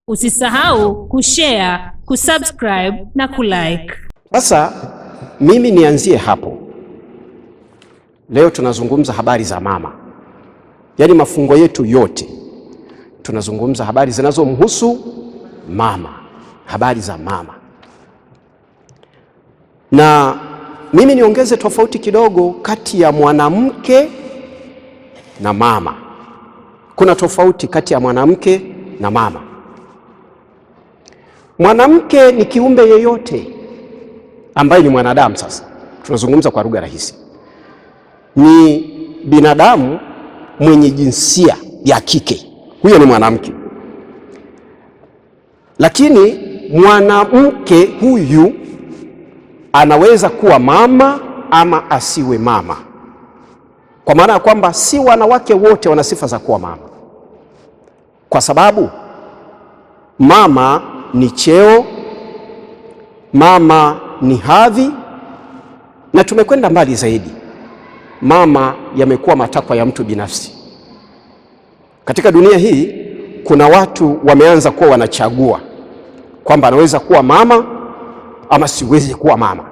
Usisahau kushare, kusubscribe na kulike. Sasa mimi nianzie hapo. Leo tunazungumza habari za mama. Yaani mafungo yetu yote tunazungumza habari zinazomhusu mama, habari za mama. Na mimi niongeze tofauti kidogo kati ya mwanamke na mama. Kuna tofauti kati ya mwanamke na mama. Mwanamke ni kiumbe yeyote ambaye ni mwanadamu. Sasa tunazungumza kwa lugha rahisi, ni binadamu mwenye jinsia ya kike, huyo ni mwanamke. Lakini mwanamke huyu anaweza kuwa mama ama asiwe mama, kwa maana ya kwamba si wanawake wote wana sifa za kuwa mama, kwa sababu mama ni cheo, mama ni hadhi, na tumekwenda mbali zaidi. Mama yamekuwa matakwa ya mtu binafsi. Katika dunia hii kuna watu wameanza kuwa wanachagua kwamba anaweza kuwa mama ama siwezi kuwa mama.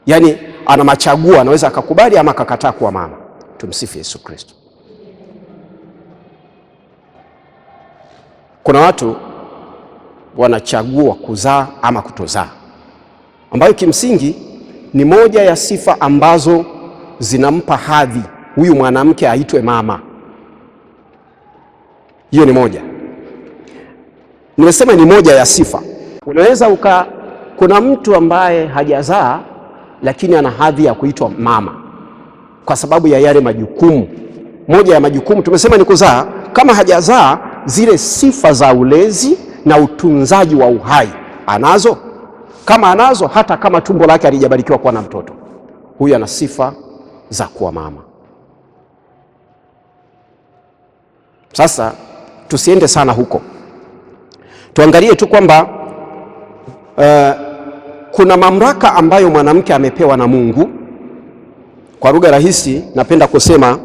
Yaani ana machaguo, anaweza akakubali ama akakataa kuwa mama. Tumsifu Yesu Kristo. Kuna watu wanachagua kuzaa ama kutozaa, ambayo kimsingi ni moja ya sifa ambazo zinampa hadhi huyu mwanamke aitwe mama. Hiyo ni moja. Nimesema ni moja ya sifa. Unaweza kuna mtu ambaye hajazaa lakini ana hadhi ya kuitwa mama kwa sababu ya yale majukumu. Moja ya majukumu tumesema ni kuzaa. Kama hajazaa, zile sifa za ulezi na utunzaji wa uhai anazo. Kama anazo, hata kama tumbo lake halijabarikiwa kuwa na mtoto, huyu ana sifa za kuwa mama. Sasa tusiende sana huko, tuangalie tu kwamba kuna mamlaka ambayo mwanamke amepewa na Mungu. Kwa lugha rahisi, napenda kusema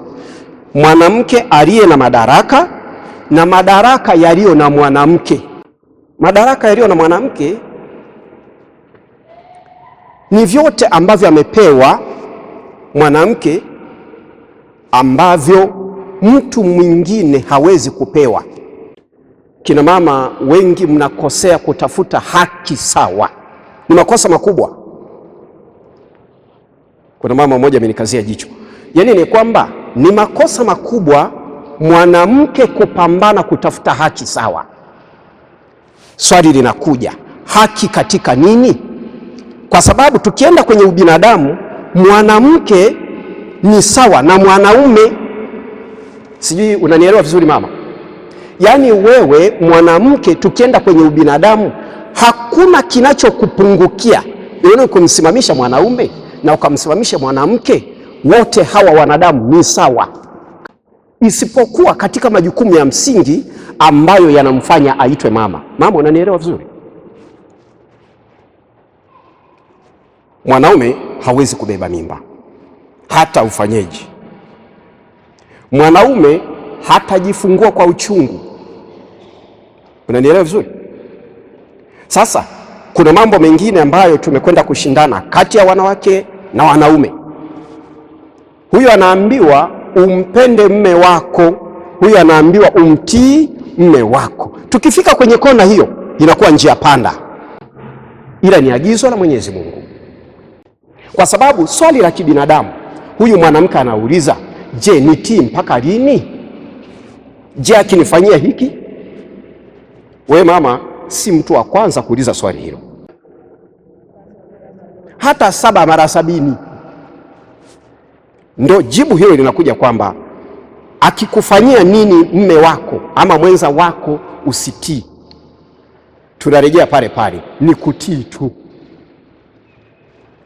mwanamke aliye na madaraka na madaraka yaliyo na mwanamke. Madaraka yaliyo na mwanamke ni vyote ambavyo amepewa mwanamke ambavyo mtu mwingine hawezi kupewa. Kina mama wengi mnakosea kutafuta haki sawa. Ni makosa makubwa. Kuna mama mmoja amenikazia jicho. Yaani ni kwamba ni makosa makubwa mwanamke kupambana kutafuta haki sawa. Swali linakuja, haki katika nini? Kwa sababu tukienda kwenye ubinadamu, mwanamke ni sawa na mwanaume. Sijui unanielewa vizuri mama? Yaani wewe mwanamke, tukienda kwenye ubinadamu, hakuna kinachokupungukia ili kumsimamisha mwanaume na ukamsimamisha mwanamke. Wote hawa wanadamu ni sawa, isipokuwa katika majukumu ya msingi ambayo yanamfanya aitwe mama. Mama, unanielewa vizuri? Mwanaume hawezi kubeba mimba hata ufanyeji. Mwanaume hatajifungua kwa uchungu. Unanielewa vizuri? Sasa kuna mambo mengine ambayo tumekwenda kushindana kati ya wanawake na wanaume. Huyu anaambiwa umpende mme wako, huyu anaambiwa umtii mme wako. Tukifika kwenye kona hiyo inakuwa njia panda, ila ni agizo la Mwenyezi Mungu. Kwa sababu swali la kibinadamu, huyu mwanamke anauliza, je, nitii mpaka lini? Je, akinifanyia hiki? We mama, si mtu wa kwanza kuuliza swali hilo. Hata 7 mara 70 ndio jibu hilo linakuja, kwamba akikufanyia nini mme wako ama mwenza wako usitii. Tunarejea pale pale, ni kutii tu.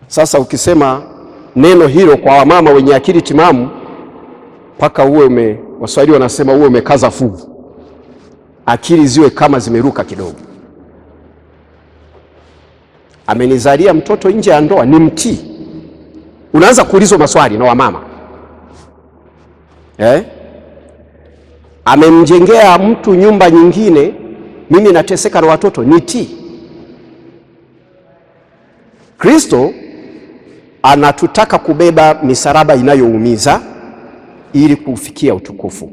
Sasa ukisema neno hilo kwa wamama wenye akili timamu, mpaka uwe Waswahili wanasema uwe umekaza fuvu, akili ziwe kama zimeruka kidogo. Amenizalia mtoto nje ya ndoa, ni mtii. Unaanza kuulizwa maswali na wamama. Amemjengea mtu nyumba nyingine mimi nateseka na watoto, nitii. Kristo anatutaka kubeba misalaba inayoumiza ili kufikia utukufu.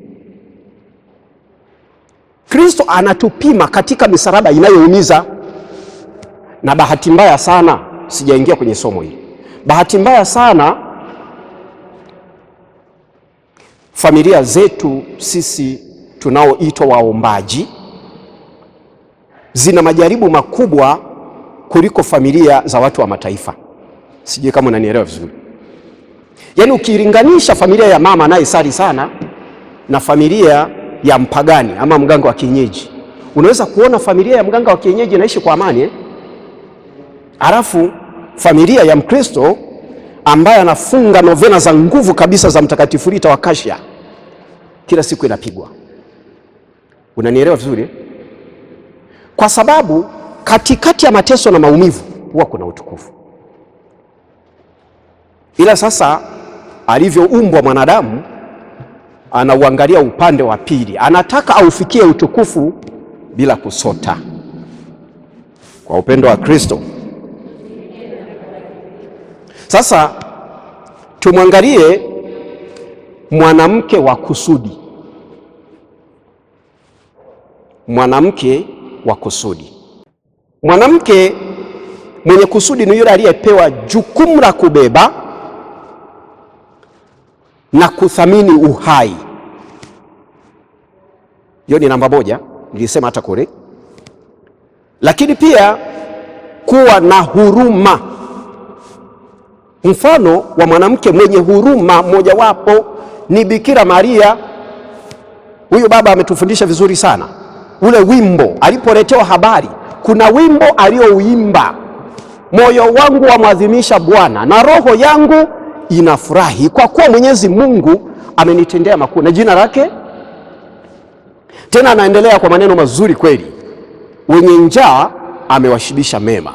Kristo anatupima katika misalaba inayoumiza. Na bahati mbaya sana, sijaingia kwenye somo hili, bahati mbaya sana familia zetu sisi tunaoitwa waombaji zina majaribu makubwa kuliko familia za watu wa mataifa. Sijui kama unanielewa vizuri. Yaani ukilinganisha familia ya mama anayesali sana na familia ya mpagani ama mganga wa kienyeji, unaweza kuona familia ya mganga wa kienyeji inaishi kwa amani Alafu familia ya Mkristo ambaye anafunga novena za nguvu kabisa za Mtakatifu Rita wa Kashia kila siku inapigwa. Unanielewa vizuri? Kwa sababu katikati ya mateso na maumivu huwa kuna utukufu. Ila sasa alivyoumbwa mwanadamu anauangalia upande wa pili, anataka aufikie utukufu bila kusota. Kwa upendo wa Kristo. Sasa tumwangalie mwanamke wa kusudi. Mwanamke wa kusudi. Mwanamke mwenye kusudi ni yule aliyepewa jukumu la kubeba na kuthamini uhai. Hiyo ni namba moja, nilisema hata kule. Lakini pia kuwa na huruma. Mfano wa mwanamke mwenye huruma mojawapo ni Bikira Maria. Huyu baba ametufundisha vizuri sana. Ule wimbo alipoletewa habari, kuna wimbo aliouimba, moyo wangu wamwadhimisha Bwana na roho yangu inafurahi kwa kuwa Mwenyezi Mungu amenitendea makuu na jina lake. Tena anaendelea kwa maneno mazuri kweli, wenye njaa amewashibisha mema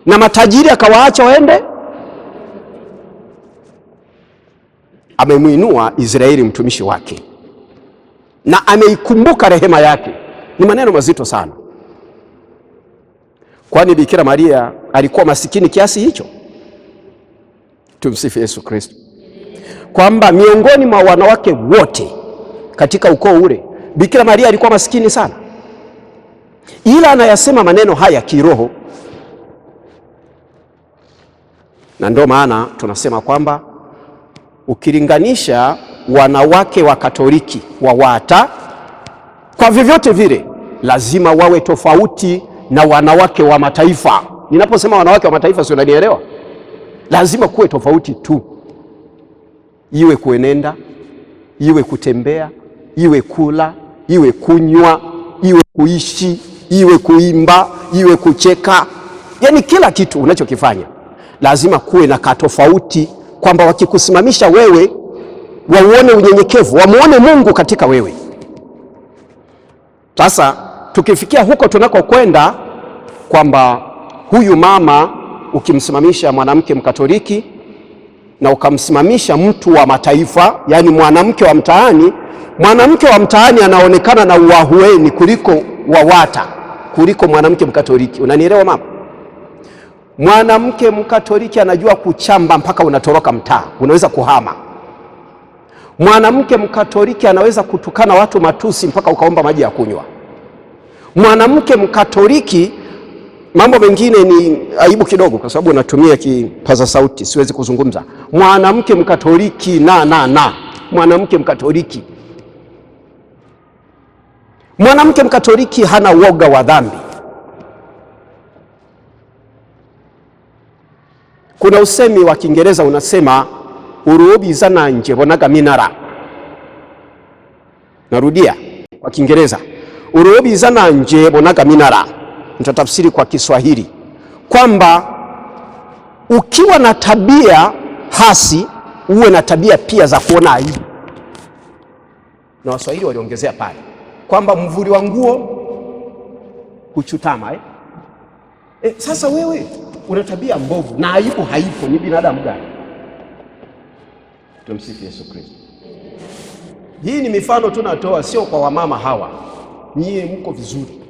na matajiri akawaacha waende. Amemuinua Israeli mtumishi wake na ameikumbuka rehema yake. Ni maneno mazito sana. Kwani Bikira Maria alikuwa masikini kiasi hicho? Tumsifu Yesu Kristo. Kwamba miongoni mwa wanawake wote katika ukoo ule Bikira Maria alikuwa masikini sana, ila anayasema maneno haya kiroho. Na ndio maana tunasema kwamba ukilinganisha wanawake wa Katoliki wa WATA, kwa vyovyote vile lazima wawe tofauti na wanawake wa mataifa. Ninaposema wanawake wa mataifa, sio, unanielewa? Lazima kuwe tofauti tu, iwe kuenenda, iwe kutembea, iwe kula, iwe kunywa, iwe kuishi, iwe kuimba, iwe kucheka. Yaani kila kitu unachokifanya lazima kuwe na katofauti, kwamba wakikusimamisha wewe wauone unyenyekevu, wamuone Mungu katika wewe. Sasa tukifikia huko tunakokwenda, kwamba huyu mama ukimsimamisha mwanamke Mkatoliki na ukamsimamisha mtu wa mataifa, yani mwanamke wa mtaani, mwanamke wa mtaani anaonekana na uahueni kuliko wa WATA, kuliko mwanamke Mkatoliki. Unanielewa mama? Mwanamke Mkatoliki anajua kuchamba mpaka unatoroka mtaa, unaweza kuhama. Mwanamke Mkatoliki anaweza kutukana watu matusi mpaka ukaomba maji ya kunywa. Mwanamke Mkatoliki, mambo mengine ni aibu kidogo kwa sababu natumia kipaza sauti, siwezi kuzungumza. Mwanamke Mkatoliki mwanamke Mkatoliki. Mwanamke Mkatoliki hana woga wa dhambi. Kuna usemi wa Kiingereza unasema uruobiza nanje bonaga minara. Narudia kwa Kiingereza, uruobiza nanje bonaga minara. Nitatafsiri kwa Kiswahili kwamba ukiwa na tabia hasi uwe na tabia pia za kuona aibu. Na Waswahili waliongezea pale kwamba mvuli wa nguo huchutama. Sasa wewe una tabia mbovu na aibu haipo, ni binadamu gani? Tumsifu Yesu Kristo. Hii ni mifano tunatoa, sio kwa wamama hawa. Nyie mko vizuri.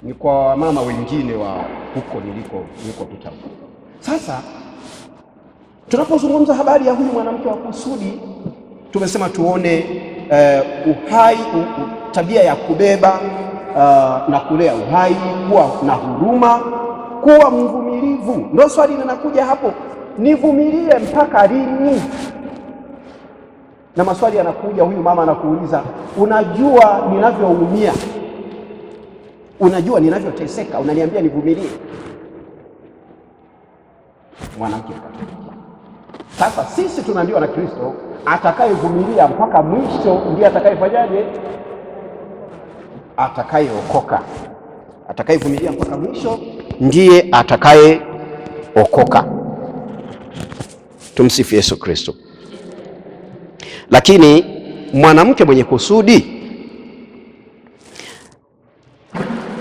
ni kwa wamama wengine wa huko nilikopita. Sasa tunapozungumza habari ya huyu mwanamke wa kusudi, tumesema tuone uhai, tabia ya kubeba na kulea uhai, kuwa na huruma, kuwa mvumilivu. Ndio swali linakuja hapo, nivumilie mpaka lini? Na maswali yanakuja, huyu mama anakuuliza, unajua ninavyoumia, unajua ninavyoteseka, unaniambia nivumilie? Mwanamke sasa, sisi tunaambiwa na Kristo, atakayevumilia mpaka mwisho ndiye atakayefanyaje? Atakayeokoka. Atakayevumilia mpaka mwisho ndiye atakayeokoka. Tumsifu Yesu Kristo. Lakini mwanamke mwenye kusudi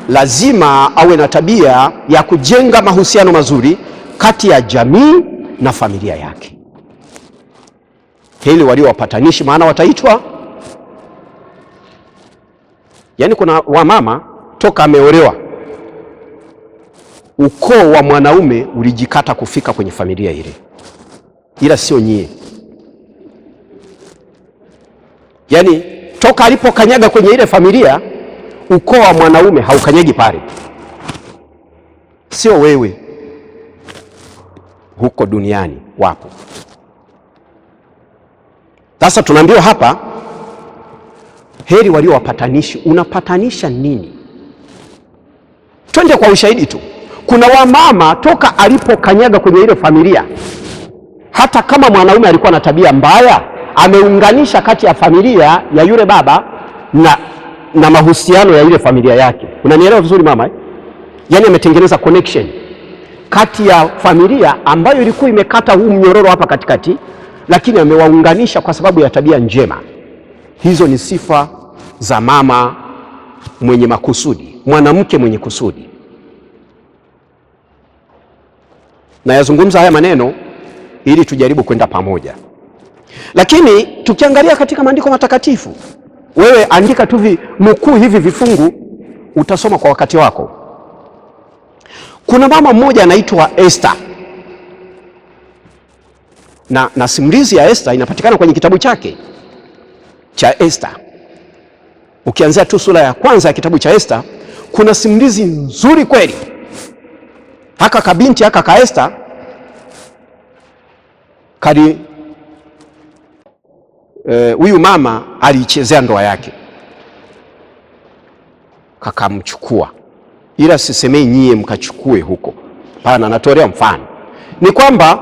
lazima awe na tabia ya kujenga mahusiano mazuri kati ya jamii na familia yake. Hili walio wapatanishi, maana wataitwa. Yaani kuna wamama toka ameolewa, ukoo wa mwanaume ulijikata kufika kwenye familia ile, ila sio nyie. Yaani toka alipokanyaga kwenye ile familia, ukoo wa mwanaume haukanyagi pale, sio wewe. Huko duniani wapo. Sasa tunaambiwa hapa, heri walio wapatanishi. Unapatanisha nini? Twende kwa ushahidi tu. Kuna wamama toka alipokanyaga kwenye ile familia, hata kama mwanaume alikuwa na tabia mbaya, ameunganisha kati ya familia ya yule baba na mahusiano ya ile familia yake. Unanielewa vizuri mama eh? Yaani ametengeneza connection kati ya familia ambayo ilikuwa imekata huu mnyororo hapa katikati, lakini amewaunganisha kwa sababu ya tabia njema. Hizo ni sifa za mama mwenye makusudi, mwanamke mwenye kusudi. Na yazungumza haya maneno ili tujaribu kwenda pamoja. Lakini tukiangalia katika maandiko matakatifu, wewe andika tu nukuu hivi vifungu, utasoma kwa wakati wako. Kuna mama mmoja anaitwa Esther, na simulizi ya Esther inapatikana kwenye kitabu chake cha Esther. Ukianzia tu sura ya kwanza ya kitabu cha Esther, kuna simulizi nzuri kweli. Haka kabinti haka ka Esther huyu mama aliichezea ndoa yake, kakamchukua. Ila sisemei nyie mkachukue huko, pana, natolea mfano. Ni kwamba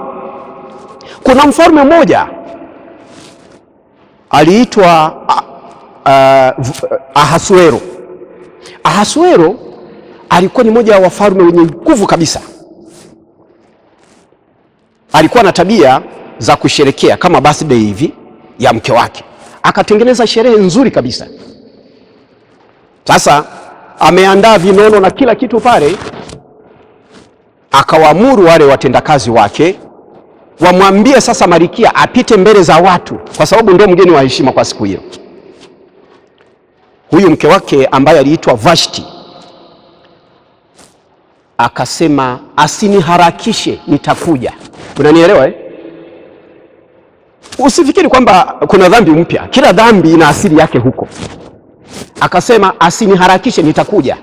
kuna mfalme mmoja aliitwa Ahasuero. Ahasuero alikuwa ni mmoja wa wafalme wenye nguvu kabisa. Alikuwa na tabia za kusherekea kama birthday hivi ya mke wake, akatengeneza sherehe nzuri kabisa. Sasa ameandaa vinono na kila kitu pale, akawaamuru wale watendakazi wake wamwambie sasa Malkia apite mbele za watu, kwa sababu ndio mgeni wa heshima kwa siku hiyo. Huyu mke wake ambaye aliitwa Vashti akasema, asiniharakishe, nitakuja. Unanielewa eh? Usifikiri kwamba kuna dhambi mpya, kila dhambi ina asili yake huko. Akasema asiniharakishe, nitakuja.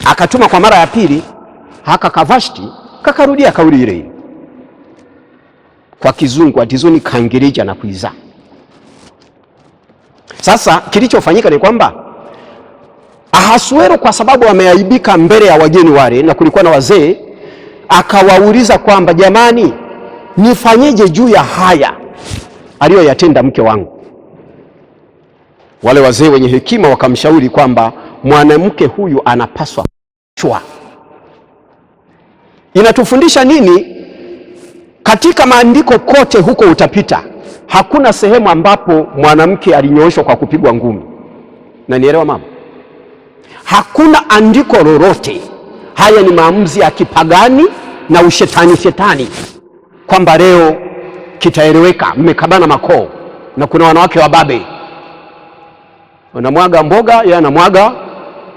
Akatuma kwa mara ya pili, haka Kavashti kakarudia kauli ile ile. Kwa kizungu atizoni kangirija na kuiza. Sasa kilichofanyika ni kwamba Ahasuero, kwa sababu ameaibika mbele ya wageni wale na kulikuwa na wazee, akawauliza kwamba jamani, nifanyeje juu ya haya aliyoyatenda mke wangu? Wale wazee wenye hekima wakamshauri kwamba mwanamke huyu anapaswa kuachwa. Inatufundisha nini? Katika maandiko kote huko utapita, hakuna sehemu ambapo mwanamke alinyooshwa kwa kupigwa ngumi. Na nielewa mama, hakuna andiko lolote. Haya ni maamuzi ya kipagani na ushetani kwamba leo kitaeleweka, mmekabana makoo. Na kuna wanawake wa babe, wanamwaga mboga, yeye anamwaga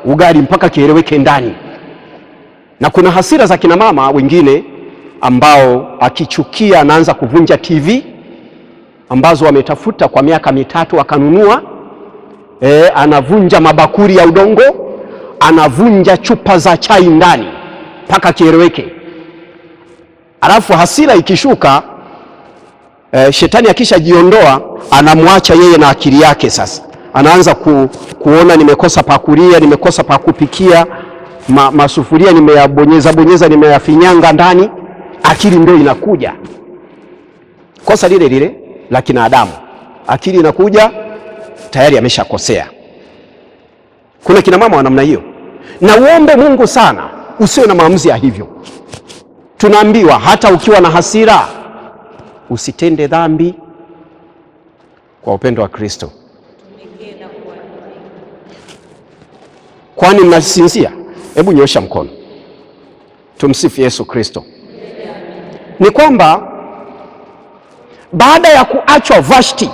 ugali mpaka kieleweke ndani. Na kuna hasira za kina mama wengine ambao akichukia anaanza kuvunja TV ambazo wametafuta kwa miaka mitatu wakanunua. Anavunja mabakuri ya udongo, anavunja chupa za chai ndani mpaka kieleweke. Alafu hasira ikishuka, shetani akishajiondoa, anamwacha yeye na akili yake. Sasa anaanza kuona nimekosa pakulia, nimekosa pakupikia, masufuria nimeyabonyeza, nimeyafinyanga ndani. Akili ndio inakuja. Kosa lile lile la kina Adamu, akili inakuja, tayari ameshakosea. Kuna kina mama wa namna hiyo, na uombe Mungu sana usiwe na maamuzi ya hivyo. Tunaambiwa hata ukiwa na hasira usitende dhambi kwa upendo wa Kristo. Kwani mnasinzia? Hebu nyosha mkono. Tumsifu Yesu Kristo. Ni kwamba baada ya kuachwa Vashti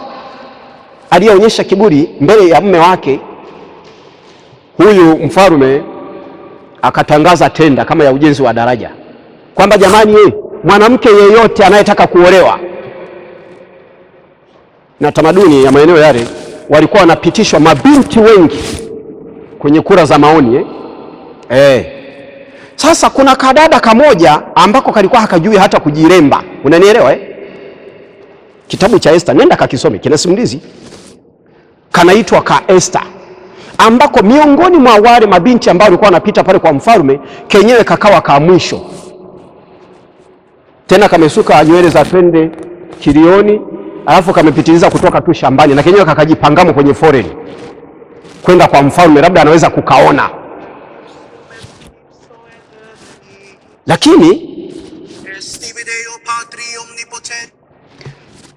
aliyeonyesha kiburi mbele ya mume wake, huyu mfalme akatangaza tenda kama ya ujenzi wa daraja kwamba jamani, mwanamke yeyote anayetaka kuolewa, na tamaduni ya maeneo yale walikuwa wanapitishwa mabinti wengi kwenye kura za maoni. Sasa kuna kadada kamoja ambako kalikuwa hakajui hata kujiremba, unanielewa? Kitabu cha Esther, nenda kakisome, kina simulizi, kanaitwa ka Esther, ambako miongoni mwa wale mabinti ambao walikuwa wanapita pale kwa mfalme, kenyewe kakawa ka mwisho. Tena kamesuka nywele za twende kilioni, alafu kamepitiliza kutoka tu shambani, na kenyewe kakajipangamo kwenye foreni kwenda kwa mfalme, labda anaweza kukaona.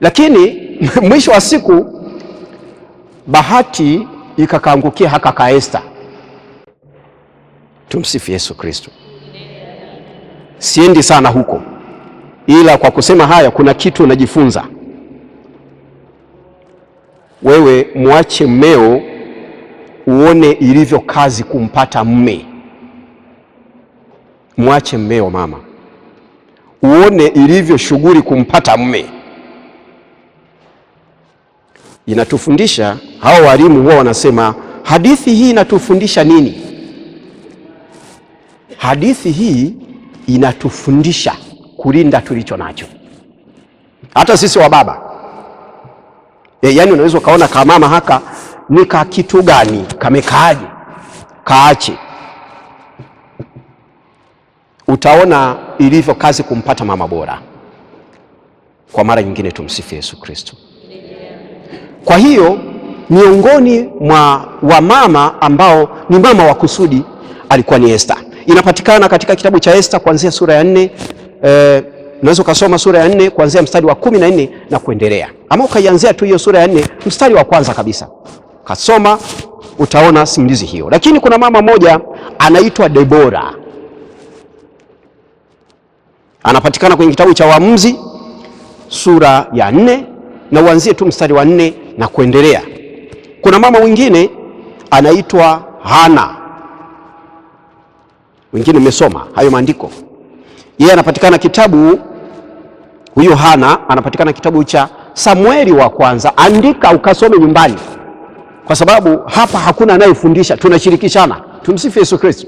Lakini mwisho wa siku bahati ikakaangukia haka ka Esther. Tumsifu Yesu Kristo. Siendi sana huko, ila kwa kusema haya kuna kitu unajifunza. Wewe muache mmeo uone ilivyo kazi kumpata mme. Muache mmeo mama uone ilivyo shughuli kumpata mme. Inatufundisha, hao walimu huwa wanasema hadithi hii inatufundisha nini? Hadithi hii inatufundisha kulinda tulicho nacho. Hata sisi wa baba yaani unaweza ukaona kama mama haka ni ka kitu gani, kamekaaje, kaache. Utaona ilivyo kazi kumpata mama bora. Kwa mara nyingine tumsifu Yesu Kristo. Kwa hiyo miongoni mwa wamama ambao ni mama wa kusudi alikuwa ni Esther. Inapatikana katika kitabu cha Esther kuanzia sura ya 4. Unaweza ukasoma sura ya 4 kuanzia mstari wa 14 na kuendelea, ama ukaianzia tu hiyo sura ya 4 mstari wa kwanza kabisa kasoma, utaona simulizi hiyo. Lakini kuna mama moja anaitwa Debora, anapatikana kwenye kitabu cha Waamuzi sura ya 4 na uanzie tu mstari wa 4 na kuendelea. Kuna mama mwingine anaitwa Hana, wengine umesoma hayo maandiko. Yeye anapatikana kitabu, huyo Hana anapatikana kitabu cha Samueli wa kwanza. Andika ukasome nyumbani, kwa sababu hapa hakuna anayefundisha, tunashirikishana. Tumsifu Yesu Kristo.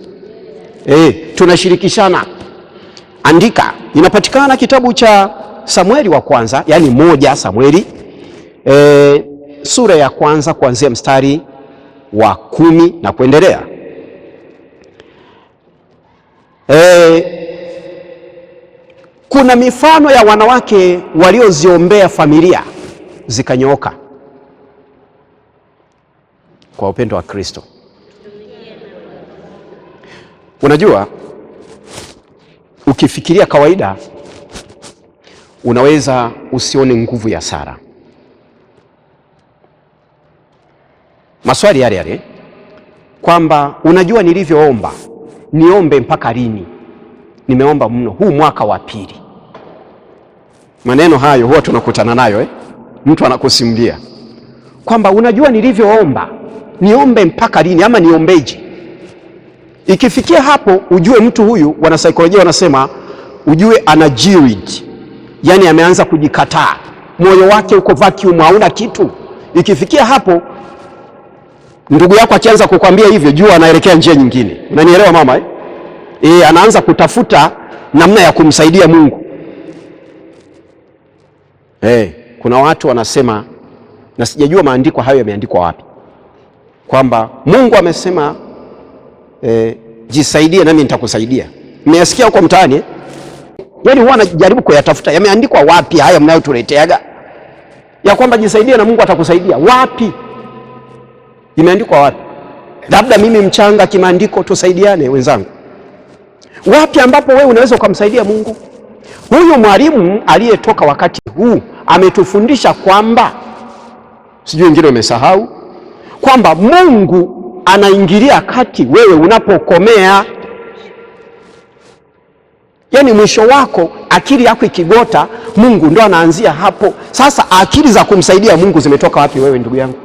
Tunashirikishana. Andika, inapatikana kitabu cha Samueli wa kwanza, yani 1 Samueli sura ya kwanza kuanzia mstari wa 10 na kuendelea. Kuna mifano ya wanawake walioziombea familia zikanyooka kwa upendo wa Kristo. Unajua, ukifikiria kawaida unaweza usione nguvu ya Sara. Maswali yale kwamba unajua nilivyoomba, niombe mpaka lini? Nimeomba mno, huu mwaka wa 2. Maneno hayo huwa tunakutana nayo mtu anakusimulia kwamba unajua nilivyoomba, niombe mpaka lini, ama niombeje? Ikifikia hapo, ujue mtu huyu, wanasaikolojia wanasema, ujue ana jirid, yani ameanza kujikataa, moyo wake uko vacuum, hauna kitu. Ikifikia hapo, ndugu yako akianza kukwambia hivyo, jua anaelekea njia nyingine. Unanielewa mama anaanza kutafuta namna ya kumsaidia Mungu. Kuna watu wanasema, na sijajua maandiko hayo yameandikwa wapi, kwamba Mungu amesema jisaidie nami nitakusaidia. Mmeyasikia huko mtaani Yaani huwa anajaribu kuyatafuta, yameandikwa wapi haya mnayotuleteaga ya kwamba jisaidie na Mungu atakusaidia? Wapi? Imeandikwa wapi? Labda mimi mchanga kimaandiko, tusaidiane wenzangu. Wapi ambapo wewe unaweza ukamsaidia Mungu? Huyu mwalimu aliyetoka wakati huu ametufundisha kwamba, sijui wengine wamesahau, kwamba Mungu anaingilia kati wewe unapokomea. Yaani mwisho wako, akili yako ikigota, Mungu ndo anaanzia hapo. Sasa akili za kumsaidia Mungu zimetoka wapi wewe ndugu yangu?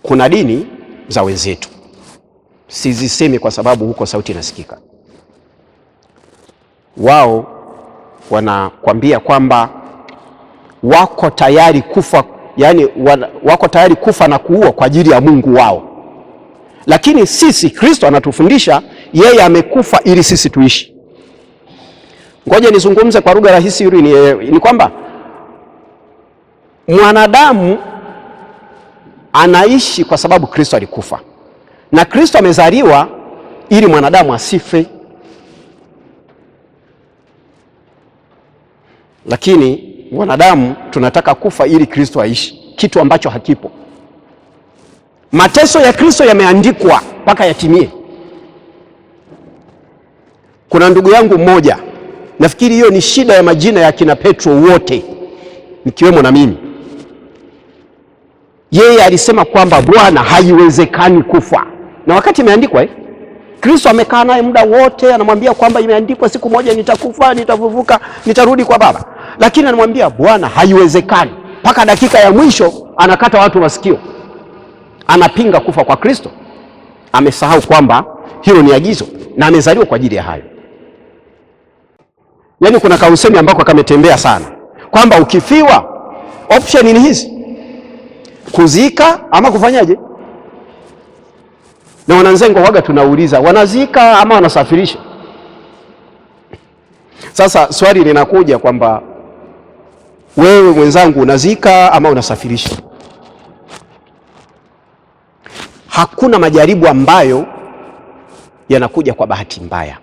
Kuna dini za wenzetu, sizisemi kwa sababu huko sauti inasikika, wao wanakwambia kwamba wako tayari kufa, yani wako tayari kufa na kuua kwa ajili ya Mungu wao. Lakini sisi, Kristo anatufundisha yeye amekufa ili sisi tuishi. Ngoja nizungumze kwa lugha rahisi hili, ni kwamba mwanadamu anaishi kwa sababu Kristo alikufa, na Kristo amezaliwa ili mwanadamu asife. Lakini wanadamu tunataka kufa ili Kristo aishi, kitu ambacho hakipo. Mateso ya Kristo yameandikwa mpaka yatimie. Kuna ndugu yangu mmoja, nafikiri hiyo ni shida ya majina ya kina Petro wote, nikiwemo na mimi. Yeye alisema kwamba Bwana haiwezekani kufa, na wakati imeandikwa Kristo amekaa naye muda wote, anamwambia kwamba imeandikwa siku moja nitakufa, nitafufuka, nitarudi kwa Baba. Lakini anamwambia Bwana haiwezekani, mpaka dakika ya mwisho anakata watu masikio, anapinga kufa kwa Kristo. Amesahau kwamba hilo ni agizo na amezaliwa kwa ajili ya hayo. Yaani kuna kausemi ambako kametembea sana, kwamba ukifiwa option ni hizi: kuzika ama kufanyaje? Na wananzengo waga tunauliza, wanazika ama wanasafirisha? Sasa swali linakuja kwamba wewe mwenzangu, unazika ama unasafirisha? Hakuna majaribu ambayo yanakuja kwa bahati mbaya.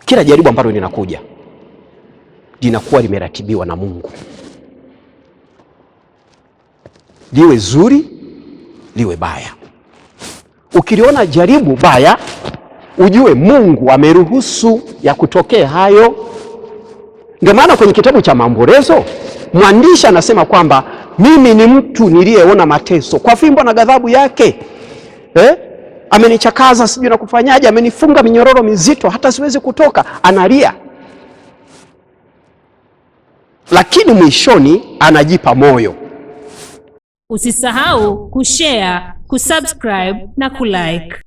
Kila jaribu ambalo linakuja linakuwa limeratibiwa na Mungu, liwe zuri liwe baya. Ukiliona jaribu baya, ujue Mungu ameruhusu ya kutokea hayo. Ndio maana kwenye kitabu cha Maombolezo mwandishi anasema kwamba mimi ni mtu niliyeona mateso kwa fimbo na ghadhabu yake. Amenichakaza sijui na kufanyaje, amenifunga minyororo mizito hata siwezi kutoka. Analia, lakini mwishoni anajipa moyo. Usisahau kushare, kusubscribe na kulike.